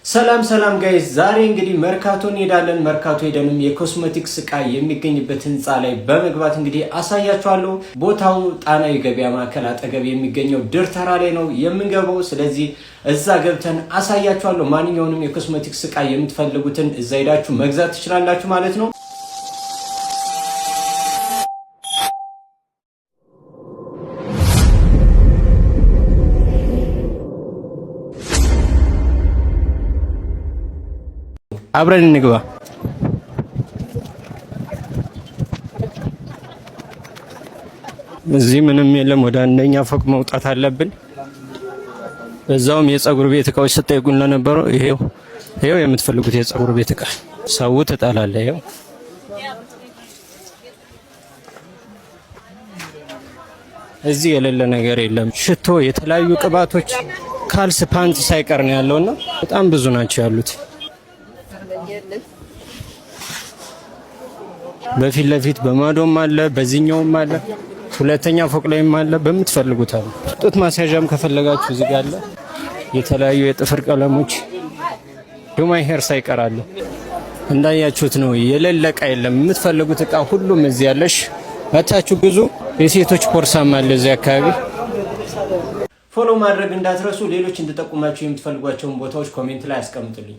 ሰላም ጋይስ ዛሬ እንግዲህ መርካቶ እንሄዳለን። መርካቶ ሄደንም የኮስሞቲክስ ዕቃ የሚገኝበት ህንጻ ላይ በመግባት እንግዲህ አሳያችኋለሁ። ቦታው ጣና የገበያ ማዕከል አጠገብ የሚገኘው ድር ተራ ላይ ነው የምንገባው። ስለዚህ እዛ ገብተን አሳያችኋለሁ። ማንኛውንም የኮስሞቲክስ ዕቃ የምትፈልጉትን እዛ ሄዳችሁ መግዛት ትችላላችሁ ማለት ነው። አብረን እንግባ። እዚህ ምንም የለም። ወደ አንደኛ ፎቅ መውጣት አለብን። በዛውም የፀጉር ቤት እቃዎች ስጠይቁን ለነበረው ይሄው የምትፈልጉት የፀጉር ቤት እቃ ሰው ትጠላለ። ይሄው እዚህ የሌለ ነገር የለም። ሽቶ፣ የተለያዩ ቅባቶች፣ ካልስ፣ ፓንት ሳይቀር ነው ያለውና በጣም ብዙ ናቸው ያሉት። በፊት ለፊት በማዶም አለ፣ በዚህኛውም አለ፣ ሁለተኛ ፎቅ ላይም አለ። በምትፈልጉት አለ። ጡት ማስያዣም ከፈለጋችሁ እዚህ ጋር አለ። የተለያዩ የጥፍር ቀለሞች ዱማይ ሄር ሳይቀር አለ። እንዳያችሁት ነው፣ የሌለ እቃ የለም። የምትፈልጉት እቃ ሁሉም እዚህ ያለሽ መታችሁ ግዙ። የሴቶች ቦርሳም አለ እዚህ አካባቢ። ፎሎ ማድረግ እንዳትረሱ። ሌሎች እንድጠቁማችሁ የምትፈልጓቸውን ቦታዎች ኮሜንት ላይ አስቀምጡልኝ።